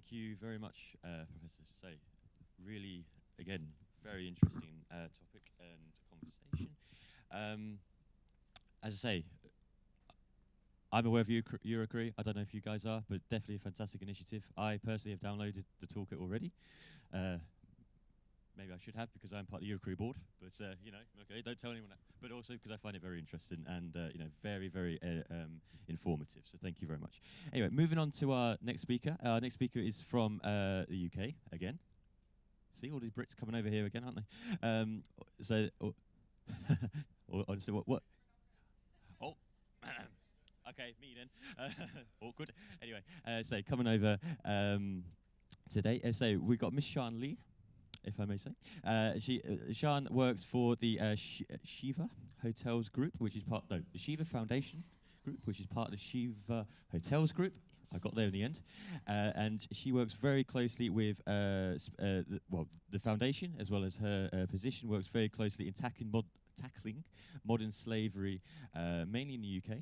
Thank you very much, Professor Say. Really, again, very interesting topic and conversation. As I say, I'm aware of Eurocre. I don't know if you guys are, but definitely a fantastic initiative. I personally have downloaded the toolkit already. Maybe I should have because I'm part of the Eurocre board, but okay, don't tell anyone that. But also because I find it very interesting and very, very informative. So thank you very much. Anyway, moving on to our next speaker. Our next speaker is from the UK again. See all these Brits coming over here again, aren't they? Honestly, what? Oh. Okay, me then. Awkward. Anyway, so coming over today. So we've got Miss Sian Lee, if I may say. Sian works for the Shiva Hotels Group, which is the Shiva Foundation Group, which is part of the Shiva Hotels Group. I got there in the end. And she works very closely with the foundation, as well as her position, works very closely in tackling modern slavery, mainly in the UK.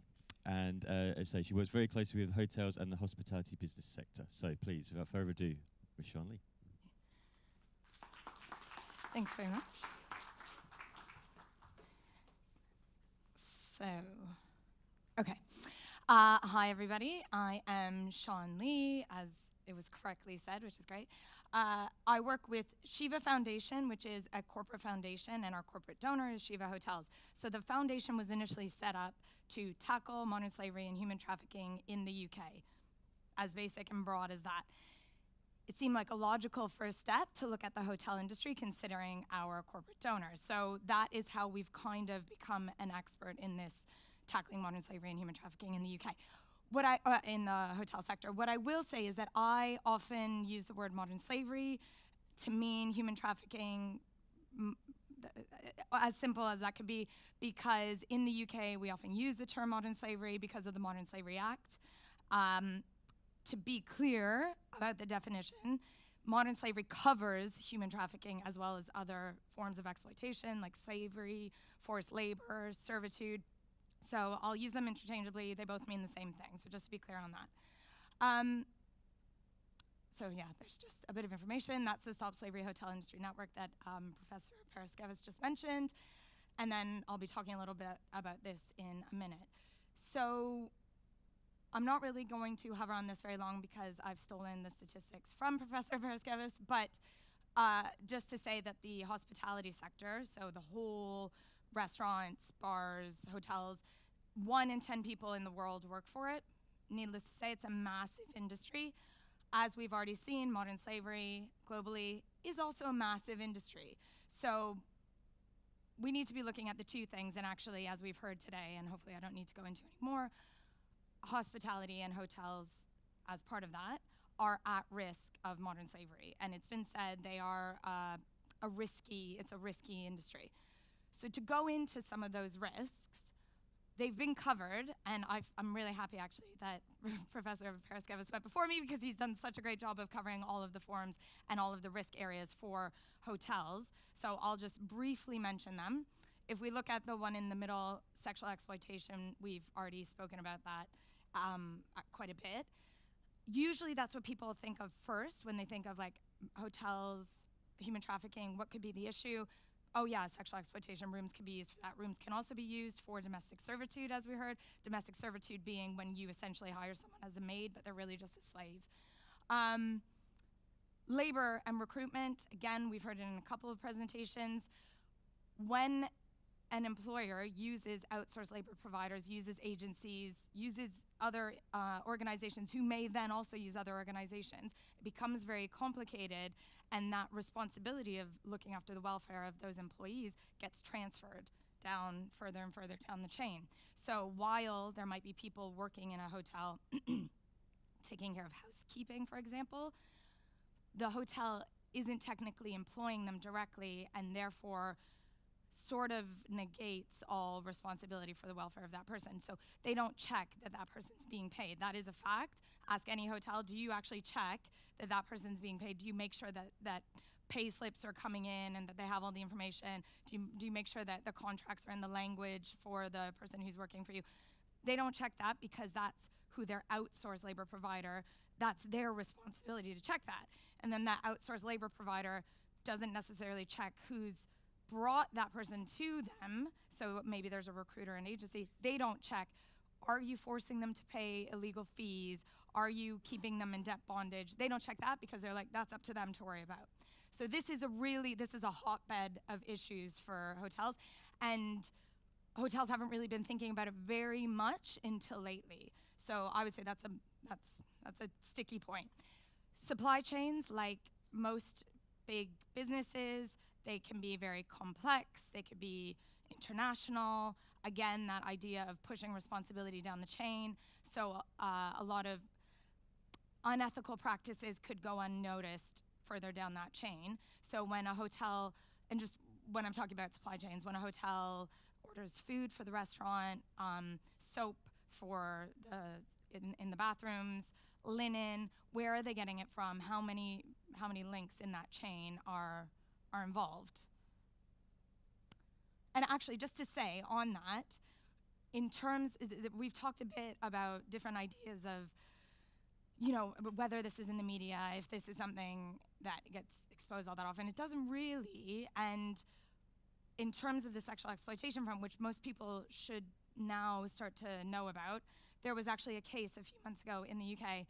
And as I say, she works very closely with hotels and the hospitality business sector. So please, without further ado, Ms. Sian Lee. Thanks very much. So, okay. Hi, everybody. I am Sian Lee, as it was correctly said, which is great. I work with Shiva Foundation, which is a corporate foundation, and our corporate donor is Shiva Hotels. So the foundation was initially set up to tackle modern slavery and human trafficking in the UK, as basic and broad as that. It seemed like a logical first step to look at the hotel industry, considering our corporate donor. So that is how we've kind of become an expert in this tackling modern slavery and human trafficking in the UK. In the hotel sector. What I will say is that I often use the word modern slavery to mean human trafficking, as simple as that could be, because in the UK we often use the term modern slavery because of the Modern Slavery Act. To be clear about the definition, modern slavery covers human trafficking as well as other forms of exploitation like slavery, forced labor, servitude. So I'll use them interchangeably. They both mean the same thing, so just to be clear on that. So yeah, there's just a bit of information. That's the Stop Slavery Hotel Industry Network that Professor Paraskevis just mentioned. And then I'll be talking a little bit about this in a minute. So I'm not really going to hover on this very long because I've stolen the statistics from Professor Paraskevis, but just to say that the hospitality sector, so the whole restaurants, bars, hotels, 1 in 10 people in the world work for it. Needless to say, it's a massive industry. As we've already seen, modern slavery globally is also a massive industry. So we need to be looking at the two things, and actually, as we've heard today, and hopefully I don't need to go into any more, hospitality and hotels, as part of that, are at risk of modern slavery. And it's been said they are it's a risky industry. So to go into some of those risks, they've been covered, and I'm really happy actually that Professor Paraskevis went before me because he's done such a great job of covering all of the forums and all of the risk areas for hotels. So I'll just briefly mention them. If we look at the one in the middle, sexual exploitation, we've already spoken about that quite a bit. Usually that's what people think of first when they think of like hotels, human trafficking, what could be the issue? Oh yeah, sexual exploitation, rooms can be used for that. Rooms can also be used for domestic servitude, as we heard. Domestic servitude being when you essentially hire someone as a maid, but they're really just a slave. Labor and recruitment, again, we've heard it in a couple of presentations. When an employer uses outsourced labor providers, uses agencies, uses other organizations who may then also use other organizations, it becomes very complicated, and that responsibility of looking after the welfare of those employees gets transferred down further and further down the chain. So while there might be people working in a hotel taking care of housekeeping, for example, the hotel isn't technically employing them directly, and therefore sort of negates all responsibility for the welfare of that person. So they don't check that that person's being paid. That is a fact. Ask any hotel, do you actually check that that person's being paid? Do you make sure that pay slips are coming in and that they have all the information? Do you make sure that the contracts are in the language for the person who's working for you? They don't check that because that's who their outsourced labor provider, that's their responsibility to check that. And then that outsourced labor provider doesn't necessarily check who's brought that person to them. So maybe there's a recruiter and agency. They don't check, are you forcing them to pay illegal fees? Are you keeping them in debt bondage? They don't check that because they're like, that's up to them to worry about. So this is a hotbed of issues for hotels, and hotels haven't really been thinking about it very much until lately. So I would say that's a sticky point. Supply chains, like most big businesses, they can be very complex. They could be international. Again, that idea of pushing responsibility down the chain. So a lot of unethical practices could go unnoticed further down that chain. So when a hotel, and just when I'm talking about supply chains, when a hotel orders food for the restaurant, soap for in the bathrooms, linen, where are they getting it from? How many links in that chain are involved? And actually, just to say on that, in terms, we've talked a bit about different ideas of, whether this is in the media, if this is something that gets exposed all that often. It doesn't really. And in terms of the sexual exploitation front, which most people should now start to know about, there was actually a case a few months ago in the UK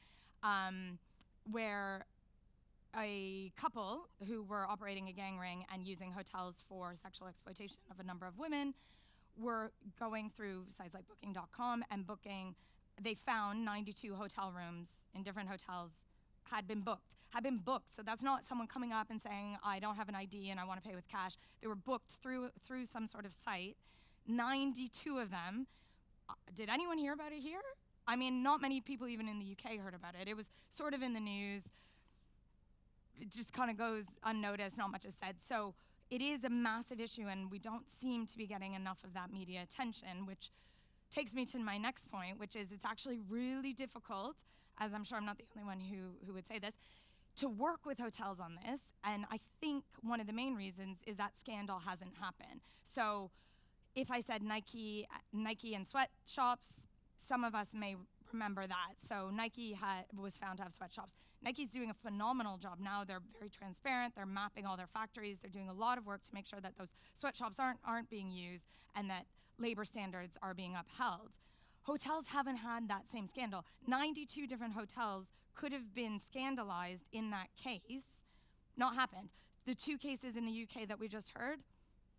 where a couple who were operating a gang ring and using hotels for sexual exploitation of a number of women were going through sites like booking.com and booking. They found 92 hotel rooms in different hotels had been booked. So that's not someone coming up and saying, I don't have an ID and I want to pay with cash. They were booked through some sort of site. 92 of them. Did anyone hear about it here? I mean, not many people even in the UK heard about it. It was sort of in the news. It just kind of goes unnoticed, not much is said. So it is a massive issue, and we don't seem to be getting enough of that media attention, which takes me to my next point, which is it's actually really difficult, as I'm sure I'm not the only one who would say this, to work with hotels on this. And I think one of the main reasons is that scandal hasn't happened. So if I said Nike and sweatshops, some of us may remember that. So Nike was found to have sweatshops. Nike's doing a phenomenal job now. They're very transparent. They're mapping all their factories. They're doing a lot of work to make sure that those sweatshops aren't being used and that labor standards are being upheld. Hotels haven't had that same scandal. 92 different hotels could have been scandalized in that case. Not happened. The two cases in the UK that we just heard,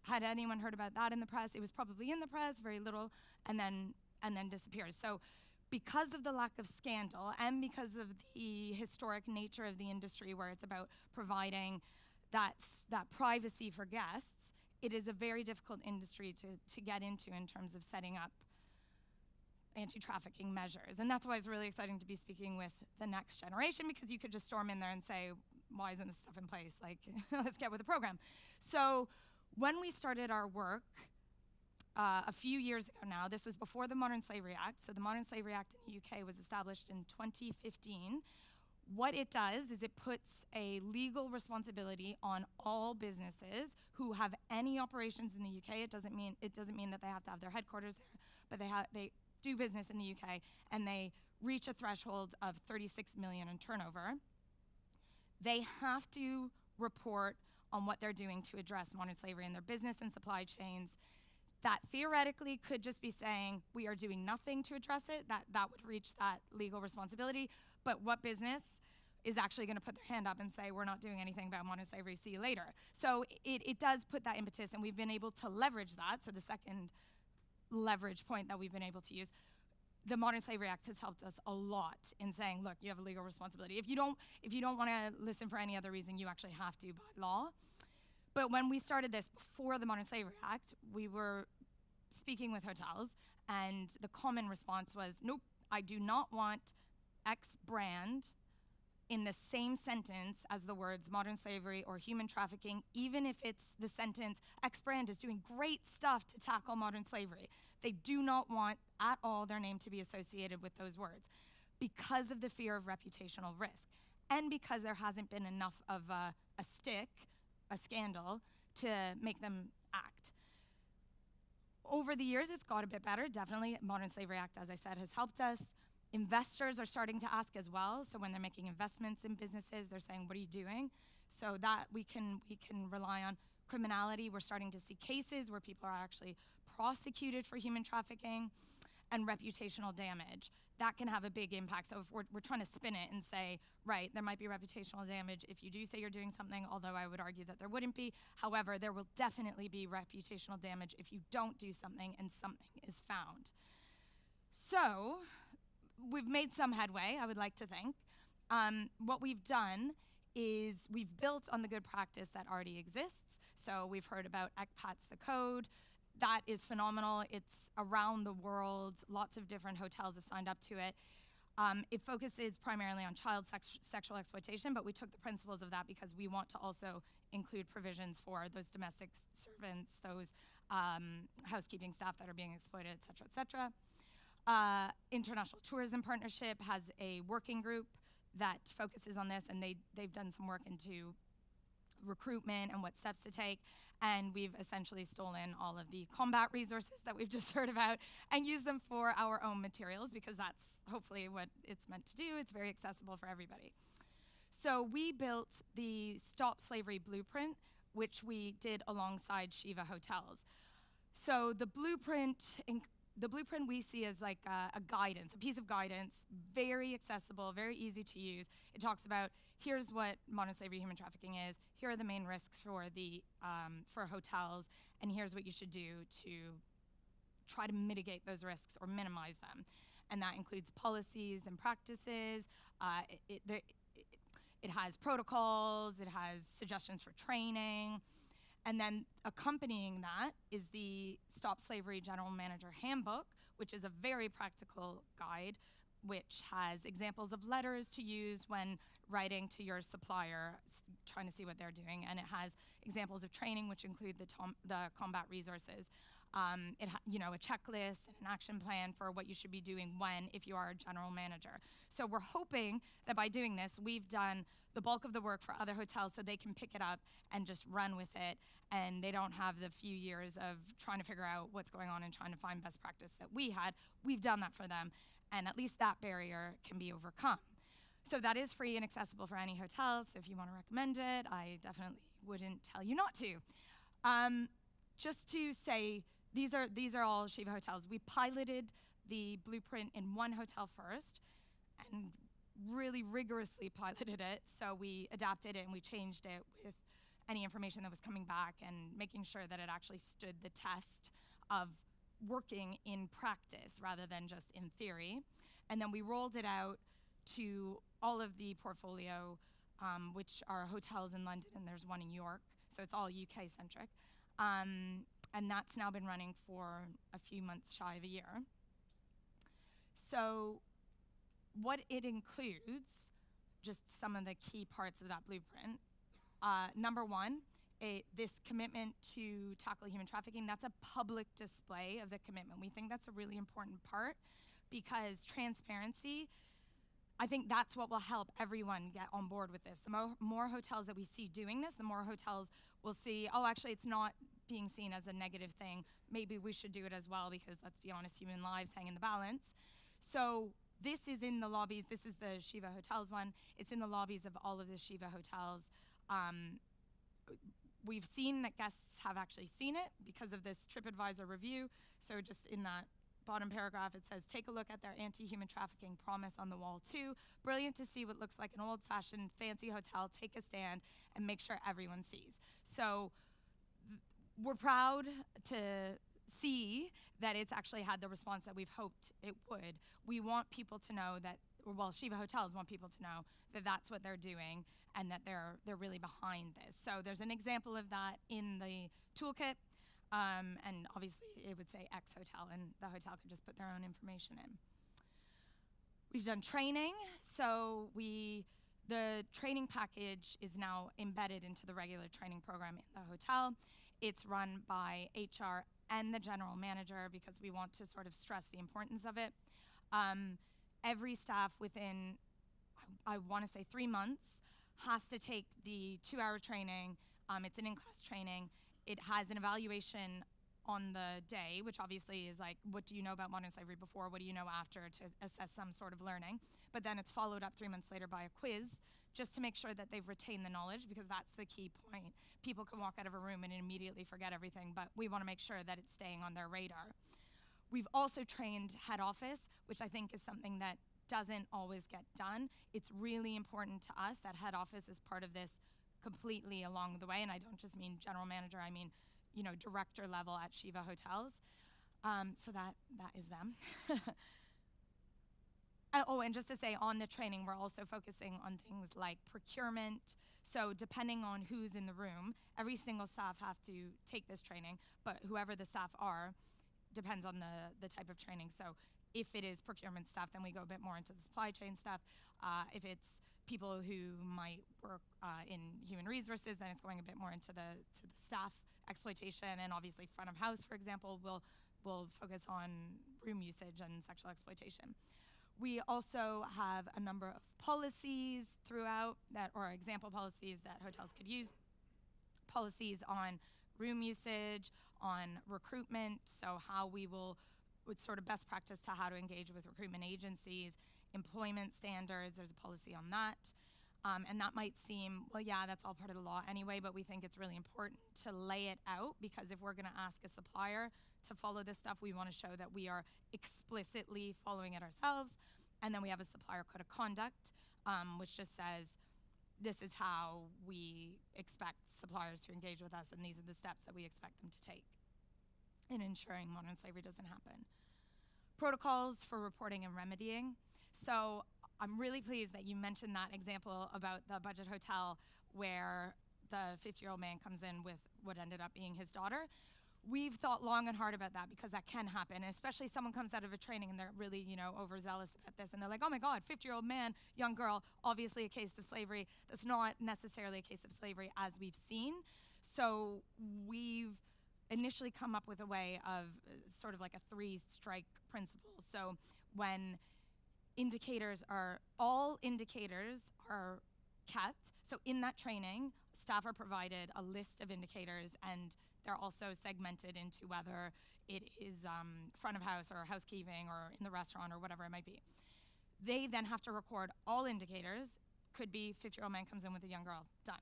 had anyone heard about that in the press? It was probably in the press, very little, and then disappears. So because of the lack of scandal and because of the historic nature of the industry where it's about providing that privacy for guests, it is a very difficult industry to get into in terms of setting up anti-trafficking measures. And that's why it's really exciting to be speaking with the next generation, because you could just storm in there and say, why isn't this stuff in place? Like, let's get with the program. So when we started our work a few years ago now, this was before the Modern Slavery Act. So the Modern Slavery Act in the UK was established in 2015. What it does is it puts a legal responsibility on all businesses who have any operations in the UK. It doesn't mean that they have to have their headquarters there, but they do business in the UK and they reach a threshold of 36 million in turnover. They have to report on what they're doing to address modern slavery in their business and supply chains. That theoretically could just be saying we are doing nothing to address it. That would reach that legal responsibility. But what business is actually going to put their hand up and say we're not doing anything about modern slavery, see you later? So it does put that impetus, and we've been able to leverage that. So the second leverage point that we've been able to use, the Modern Slavery Act has helped us a lot in saying, look, you have a legal responsibility. If you don't want to listen for any other reason, you actually have to by law. But when we started this before the Modern Slavery Act, we were speaking with hotels, and the common response was, nope, I do not want X brand in the same sentence as the words modern slavery or human trafficking, even if it's the sentence, X brand is doing great stuff to tackle modern slavery. They do not want at all their name to be associated with those words because of the fear of reputational risk and because there hasn't been enough of a scandal, to make them act. Over the years, it's got a bit better. Definitely, Modern Slavery Act, as I said, has helped us. Investors are starting to ask as well. So when they're making investments in businesses, they're saying, what are you doing? So that we can rely on. Criminality, we're starting to see cases where people are actually prosecuted for human trafficking. And reputational damage. That can have a big impact. So if we're trying to spin it and say, right, there might be reputational damage if you do say you're doing something, although I would argue that there wouldn't be. However, there will definitely be reputational damage if you don't do something and something is found. So we've made some headway, I would like to think. What we've done is we've built on the good practice that already exists. So we've heard about ECPAT's the code. That is phenomenal. It's around the world. Lots of different hotels have signed up to it. It focuses primarily on child sexual exploitation, but we took the principles of that because we want to also include provisions for those domestic servants, those housekeeping staff that are being exploited, et cetera. International Tourism Partnership has a working group that focuses on this, and they've done some work into recruitment and what steps to take, and we've essentially stolen all of the combat resources that we've just heard about and used them for our own materials because that's hopefully what it's meant to do. It's very accessible for everybody. So we built the Stop Slavery Blueprint, which we did alongside Shiva Hotels. So the blueprint we see as like a guidance, a piece of guidance, very accessible, very easy to use. It talks about here's what modern slavery human trafficking is, here are the main risks for hotels, and here's what you should do to try to mitigate those risks or minimize them. And that includes policies and practices. It has protocols, it has suggestions for training. And then accompanying that is the Stop Slavery General Manager Handbook, which is a very practical guide, which has examples of letters to use when writing to your supplier, trying to see what they're doing. And it has examples of training, which include the combat resources. A checklist and an action plan for what you should be doing if you are a general manager. So we're hoping that by doing this, we've done the bulk of the work for other hotels so they can pick it up and just run with it, and they don't have the few years of trying to figure out what's going on and trying to find best practice that we had. We've done that for them, and at least that barrier can be overcome. So that is free and accessible for any hotel, so if you want to recommend it, I definitely wouldn't tell you not to. Just to say, these are all Shiva hotels. We piloted the blueprint in one hotel first and really rigorously piloted it. So we adapted it and we changed it with any information that was coming back and making sure that it actually stood the test of working in practice rather than just in theory. And then we rolled it out to all of the portfolio, which are hotels in London, and there's one in York. So it's all UK centric. And that's now been running for a few months shy of a year. So what it includes, just some of the key parts of that blueprint. Number one, this commitment to tackle human trafficking, that's a public display of the commitment. We think that's a really important part because transparency, I think that's what will help everyone get on board with this. The more hotels that we see doing this, the more hotels will see, oh, actually it's not being seen as a negative thing. Maybe we should do it as well because, let's be honest, human lives hang in the balance. So this is in the lobbies. This is the Shiva Hotels one. It's in the lobbies of all of the Shiva hotels. We've seen that guests have actually seen it because of this TripAdvisor review. So just in that bottom paragraph, it says, take a look at their anti-human trafficking promise on the wall too. Brilliant to see what looks like an old-fashioned fancy hotel. Take a stand and make sure everyone sees. So we're proud to see that it's actually had the response that we've hoped it would. We want people to know that, well, Shiva Hotels want people to know that that's what they're doing and that they're really behind this. So there's an example of that in the toolkit. And obviously it would say X hotel, and the hotel could just put their own information in. We've done training, so the training package is now embedded into the regular training program in the hotel. It's run by HR and the general manager because we want to sort of stress the importance of it. Every staff within, I want to say 3 months, has to take the 2-hour training. It's an in-class training. It has an evaluation on the day, which obviously is like, what do you know about modern slavery before? What do you know after, to assess some sort of learning? But then it's followed up 3 months later by a quiz, just to make sure that they've retained the knowledge, because that's the key point. People can walk out of a room and immediately forget everything, but we want to make sure that it's staying on their radar. We've also trained head office, which I think is something that doesn't always get done. It's really important to us that head office is part of this completely along the way, and I don't just mean general manager, I mean, you know, director level at Shiva Hotels. So that is them. Oh, and just to say, on the training, we're also focusing on things like procurement. So depending on who's in the room, every single staff have to take this training, but whoever the staff are, depends on the type of training. So if it is procurement staff, then we go a bit more into the supply chain stuff. If it's people who might work in human resources, then it's going a bit more into the staff exploitation, and obviously front of house, for example, will focus on room usage and sexual exploitation. We also have a number of policies throughout that, or example policies that hotels could use. Policies on room usage, on recruitment, so how we will, with sort of best practice to how to engage with recruitment agencies, employment standards, there's a policy on that. And that might seem, well, yeah, that's all part of the law anyway, but we think it's really important to lay it out, because if we're gonna ask a supplier to follow this stuff, we wanna show that we are explicitly following it ourselves. And then we have a supplier code of conduct, which just says, this is how we expect suppliers to engage with us, and these are the steps that we expect them to take in ensuring modern slavery doesn't happen. Protocols for reporting and remedying. So I'm really pleased that you mentioned that example about the budget hotel where the 50-year-old man comes in with what ended up being his daughter. We've thought long and hard about that, because that can happen, and especially someone comes out of a training and they're really, you know, overzealous about this, and they're like, oh my God, 50-year-old man, young girl, obviously a case of slavery. That's not necessarily a case of slavery as we've seen. So we've initially come up with a way of sort of like a 3-strike principle. So when all indicators are kept, so in that training, staff are provided a list of indicators, and they're also segmented into whether it is front of house or housekeeping or in the restaurant or whatever it might be. They then have to record all indicators. Could be 50-year-old man comes in with a young girl, done.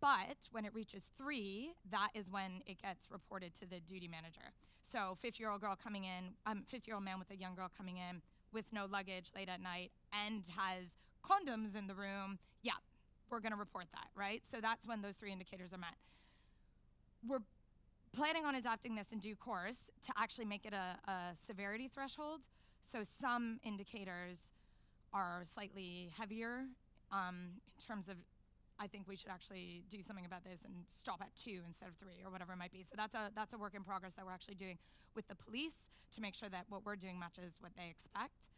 But when it reaches 3, that is when it gets reported to the duty manager. So 50-year-old girl coming in, 50-year-old man with a young girl coming in with no luggage late at night and has condoms in the room, yeah, we're gonna report that, right? So that's when those 3 indicators are met. We're planning on adopting this in due course to actually make it a severity threshold. So some indicators are slightly heavier in terms of, I think we should actually do something about this and stop at 2 instead of 3 or whatever it might be. So that's a work in progress that we're actually doing with the police to make sure that what we're doing matches what they expect,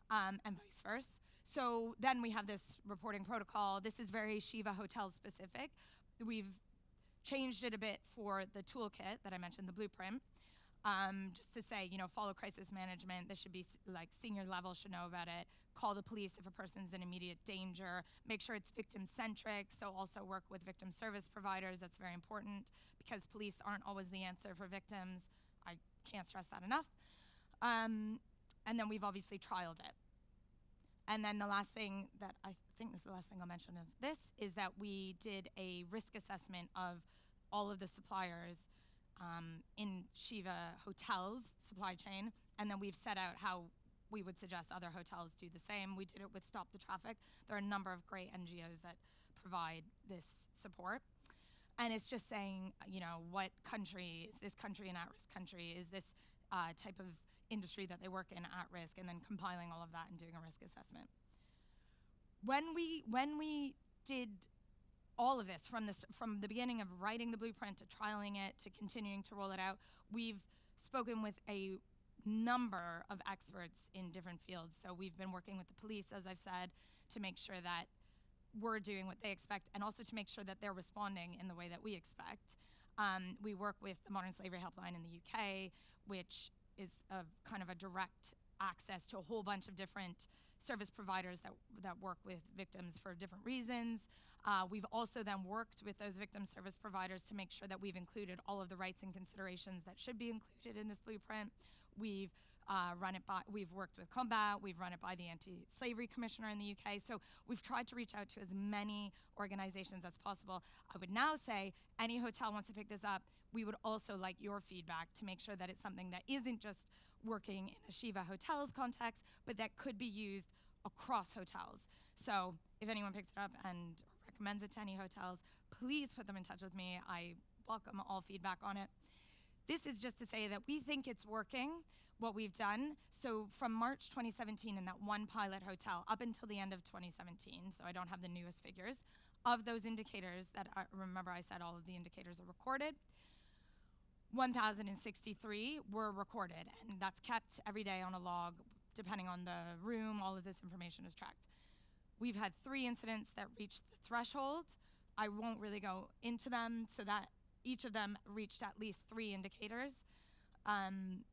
and vice versa. So then we have this reporting protocol. This is very Shiva Hotel specific. We've changed it a bit for the toolkit that I mentioned, the blueprint, just to say, you know, follow crisis management. This should be like senior level should know about it. Call the police if a person's in immediate danger. Make sure it's victim-centric, so also work with victim service providers. That's very important, because police aren't always the answer for victims. I can't stress that enough. And then we've obviously trialed it. And then the last thing that I think this is the last thing I'll mention of this is that we did a risk assessment of all of the suppliers in Shiva Hotels supply chain, and then we've set out how we would suggest other hotels do the same. We did it with Stop the Traffic. There are a number of great NGOs that provide this support. And it's just saying, you know, what country, is this country an at-risk country? Is this type of industry that they work in at risk? And then compiling all of that and doing a risk assessment. When we did all of this, from the beginning of writing the blueprint to trialing it to continuing to roll it out, we've spoken with a number of experts in different fields. So we've been working with the police, as I've said, to make sure that we're doing what they expect, and also to make sure that they're responding in the way that we expect. We work with the Modern Slavery Helpline in the UK, which is a kind of a direct access to a whole bunch of different service providers that work with victims for different reasons. We've also then worked with those victim service providers to make sure that we've included all of the rights and considerations that should be included in this blueprint. We've we've worked with Combat, we've run it by the Anti-Slavery Commissioner in the UK. So we've tried to reach out to as many organizations as possible. I would now say any hotel wants to pick this up, we would also like your feedback to make sure that it's something that isn't just working in a Shiva Hotels context, but that could be used across hotels. So if anyone picks it up and recommends it to any hotels, please put them in touch with me. I welcome all feedback on it. This is just to say that we think it's working, what we've done. So from March 2017 in that one pilot hotel up until the end of 2017, so I don't have the newest figures, of those indicators that remember I said all of the indicators are recorded, 1,063 were recorded, and that's kept every day on a log. Depending on the room, all of this information is tracked. We've had 3 incidents that reached the threshold. I won't really go into them, so that each of them reached at least 3 indicators. And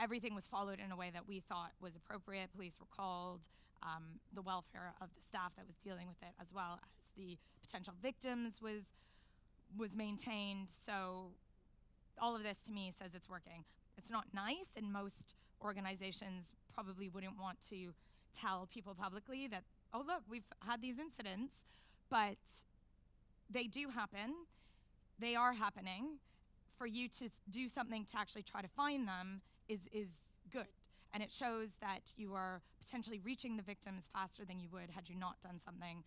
everything was followed in a way that we thought was appropriate. Police were called, the welfare of the staff that was dealing with it, as well as the potential victims was maintained. So all of this to me says it's working. It's not nice, and most organizations probably wouldn't want to tell people publicly that, oh look, we've had these incidents, but they do happen. They are happening. For you to do something to actually try to find them is good. And it shows that you are potentially reaching the victims faster than you would had you not done something,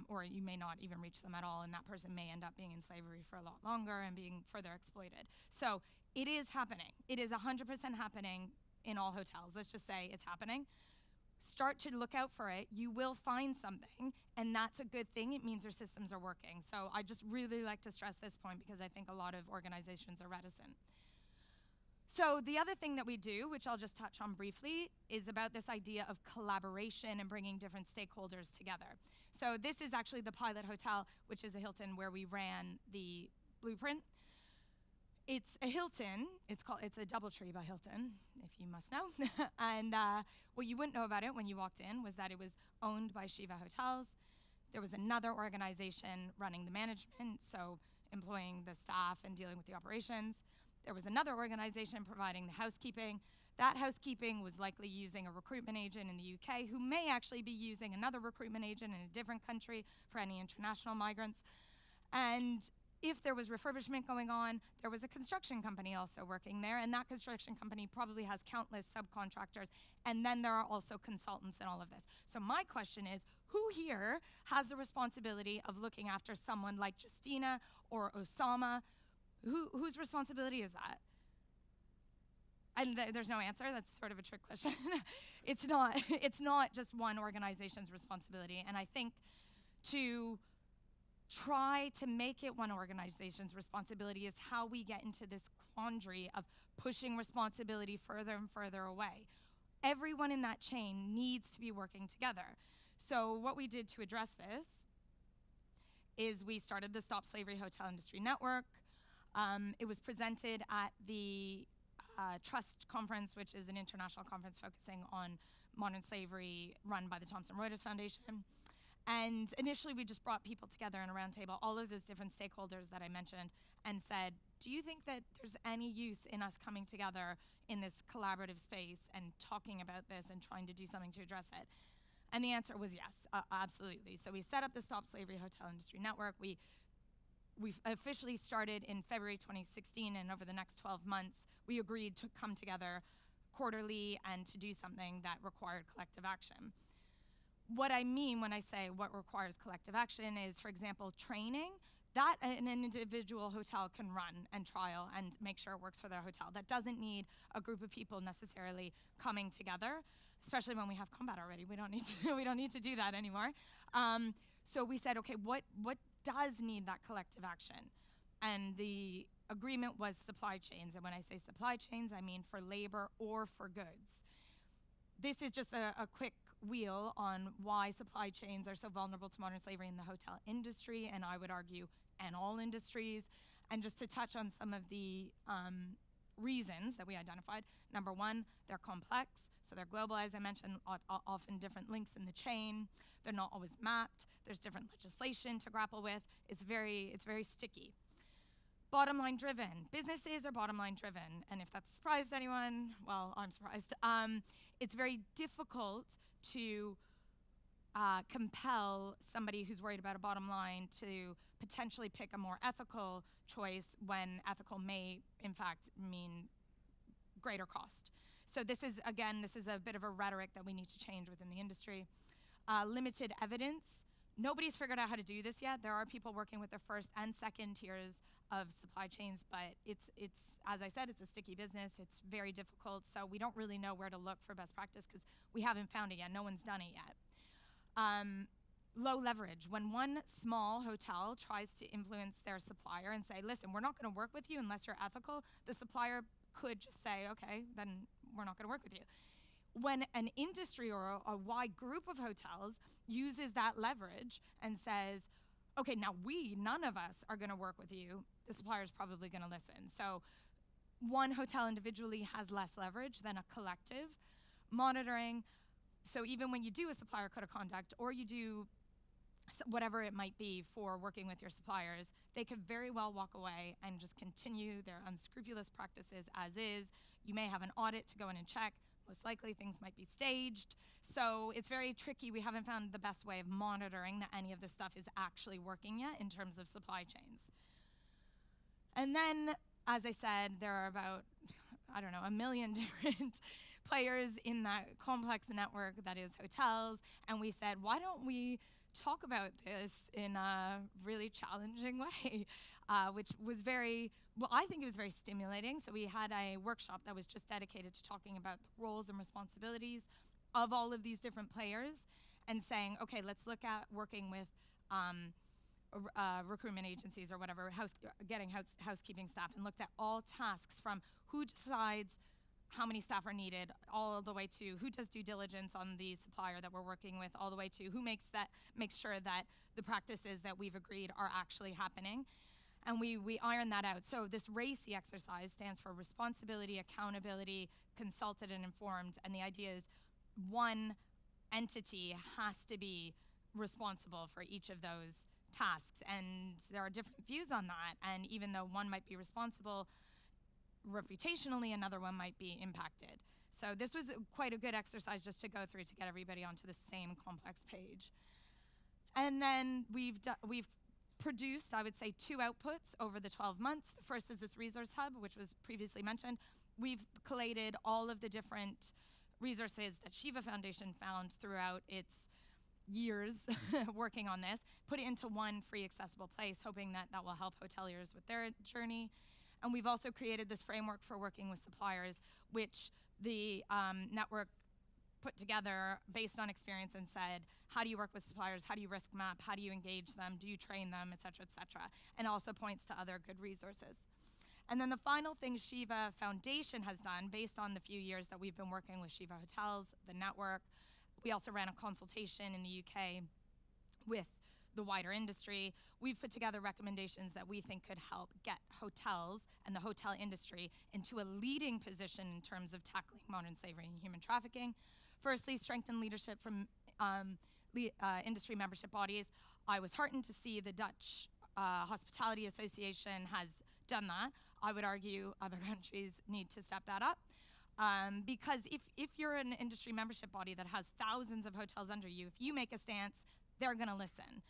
or you may not even reach them at all, and that person may end up being in slavery for a lot longer and being further exploited. So it is happening. It is 100% happening in all hotels. Let's just say it's happening. Start to look out for it. You will find something, and that's a good thing. It means our systems are working. So I just really like to stress this point because I think a lot of organizations are reticent. So the other thing that we do, which I'll just touch on briefly, is about this idea of collaboration and bringing different stakeholders together. So this is actually the pilot hotel, which is a Hilton where we ran the blueprint. It's a Hilton. It's a DoubleTree by Hilton, if you must know. And what you wouldn't know about it when you walked in was that it was owned by Shiva Hotels. There was another organization running the management, so employing the staff and dealing with the operations. There was another organization providing the housekeeping. That housekeeping was likely using a recruitment agent in the UK who may actually be using another recruitment agent in a different country for any international migrants. And if there was refurbishment going on, there was a construction company also working there, and that construction company probably has countless subcontractors, and then there are also consultants in all of this. So my question is, who here has the responsibility of looking after someone like Justina or Osama? Whose responsibility is that? And there's no answer. That's sort of a trick question. It's not just one organization's responsibility. And I think to try to make it one organization's responsibility is how we get into this quandary of pushing responsibility further and further away. Everyone in that chain needs to be working together. So what we did to address this is we started the Stop Slavery Hotel Industry Network. It was presented at the Trust Conference, which is an international conference focusing on modern slavery run by the Thomson Reuters Foundation. And initially, we just brought people together in a round table, all of those different stakeholders that I mentioned, and said, do you think that there's any use in us coming together in this collaborative space and talking about this and trying to do something to address it? And the answer was yes, absolutely. So we set up the Stop Slavery Hotel Industry Network. We officially started in February 2016, and over the next 12 months, we agreed to come together quarterly and to do something that required collective action. What I mean when I say what requires collective action is, for example, training that an individual hotel can run and trial and make sure it works for their hotel. That doesn't need a group of people necessarily coming together, especially when we have Combat already. We don't need to do that anymore. So we said, okay, what does need that collective action? And the agreement was supply chains. And when I say supply chains, I mean for labor or for goods. This is just a quick wheel on why supply chains are so vulnerable to modern slavery in the hotel industry, and I would argue in all industries. And just to touch on some of the reasons that we identified. Number one, they're complex, so they're global, as I mentioned, often different links in the chain. They're not always mapped. There's different legislation to grapple with. It's very sticky. Bottom line driven. Businesses are bottom line driven, and if that surprised anyone, well, I'm surprised. It's very difficult to compel somebody who's worried about a bottom line to potentially pick a more ethical choice when ethical may, in fact, mean greater cost. So this is a bit of a rhetoric that we need to change within the industry. Limited evidence. Nobody's figured out how to do this yet. There are people working with the first and second tiers of supply chains, but it's as I said, it's a sticky business. It's very difficult, so we don't really know where to look for best practice because we haven't found it yet. No one's done it yet. Low leverage. When one small hotel tries to influence their supplier and say, listen, we're not going to work with you unless you're ethical, the supplier could just say, okay, then we're not going to work with you. When an industry or a wide group of hotels uses that leverage and says, okay, now none of us are going to work with you, the supplier's probably going to listen. So one hotel individually has less leverage than a collective. Monitoring. So even when you do a supplier code of conduct or you do whatever it might be for working with your suppliers, they could very well walk away and just continue their unscrupulous practices as is. You may have an audit to go in and check. Most likely things might be staged. So it's very tricky. We haven't found the best way of monitoring that any of this stuff is actually working yet in terms of supply chains. And then, as I said, there are about, I don't know, 1 million different players in that complex network that is hotels. And we said, why don't we talk about this in a really challenging way, which was I think it was very stimulating. So we had a workshop that was just dedicated to talking about the roles and responsibilities of all of these different players and saying, okay, let's look at working with recruitment agencies or whatever, getting housekeeping staff, and looked at all tasks from who decides how many staff are needed, all the way to who does due diligence on the supplier that we're working with, all the way to who makes sure that the practices that we've agreed are actually happening. And we iron that out. So this RACI exercise stands for responsibility, accountability, consulted and informed. And the idea is one entity has to be responsible for each of those tasks. And there are different views on that. And even though one might be responsible reputationally, another one might be impacted. So this was quite a good exercise just to go through to get everybody onto the same complex page. And then we've produced, I would say, 2 outputs over the 12 months. The first is this resource hub, which was previously mentioned. We've collated all of the different resources that Shiva Foundation found throughout its years working on this, put it into one free accessible place, hoping that that will help hoteliers with their journey. And we've also created this framework for working with suppliers, which the network put together based on experience and said, how do you work with suppliers? How do you risk map? How do you engage them? Do you train them, et cetera, and also points to other good resources. And then the final thing Shiva Foundation has done, based on the few years that we've been working with Shiva Hotels, the network, we also ran a consultation in the UK with the wider industry. We've put together recommendations that we think could help get hotels and the hotel industry into a leading position in terms of tackling modern slavery and human trafficking. Firstly, strengthen leadership from industry membership bodies. I was heartened to see the Dutch Hospitality Association has done that. I would argue other countries need to step that up. Because if you're an industry membership body that has thousands of hotels under you, if you make a stance, they're going to listen.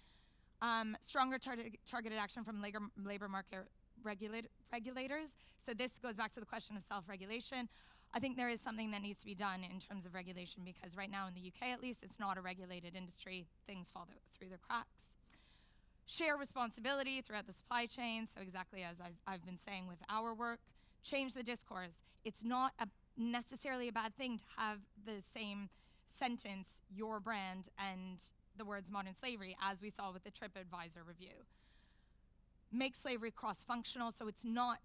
Stronger targeted action from labor market regulators. So this goes back to the question of self-regulation. I think there is something that needs to be done in terms of regulation, because right now in the UK at least, it's not a regulated industry. Things fall through the cracks. Share responsibility throughout the supply chain. So exactly as I've been saying with our work, change the discourse. It's not necessarily a bad thing to have the same sentence, your brand, and the words modern slavery, as we saw with the TripAdvisor review. Make slavery cross-functional, so it's not,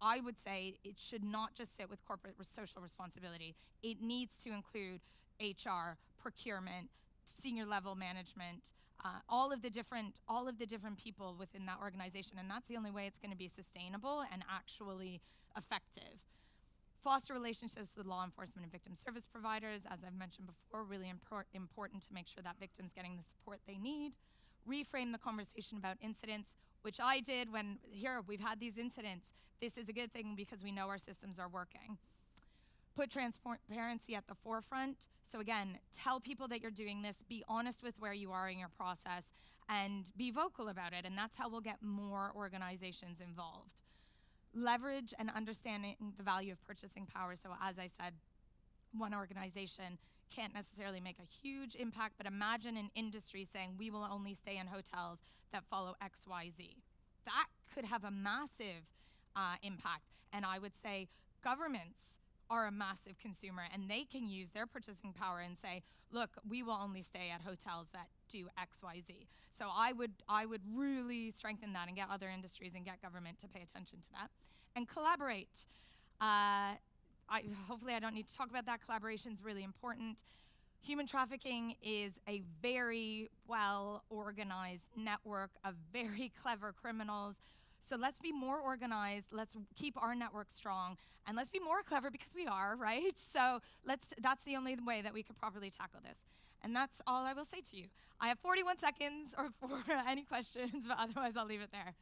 I would say, it should not just sit with corporate social responsibility. It needs to include HR, procurement, senior level management, all of the different people within that organization, and that's the only way it's going to be sustainable and actually effective. Foster relationships with law enforcement and victim service providers, as I've mentioned before, really important to make sure that victim's getting the support they need. Reframe the conversation about incidents, which I did when, here, we've had these incidents. This is a good thing because we know our systems are working. Put transparency at the forefront. So again, tell people that you're doing this, be honest with where you are in your process, and be vocal about it, and that's how we'll get more organizations involved. Leverage and understanding the value of purchasing power. So as I said, one organization can't necessarily make a huge impact, but imagine an industry saying we will only stay in hotels that follow XYZ. That could have a massive impact. And I would say governments are a massive consumer, and they can use their purchasing power and say, look, we will only stay at hotels that do XYZ. So I would really strengthen that and get other industries and get government to pay attention to that. And collaborate. Hopefully I don't need to talk about that. Collaboration is really important. Human trafficking is a very well-organized network of very clever criminals. So let's be more organized, let's keep our network strong, and let's be more clever because we are, right? So that's the only way that we could properly tackle this. And that's all I will say to you. I have 41 seconds for any questions, but otherwise I'll leave it there.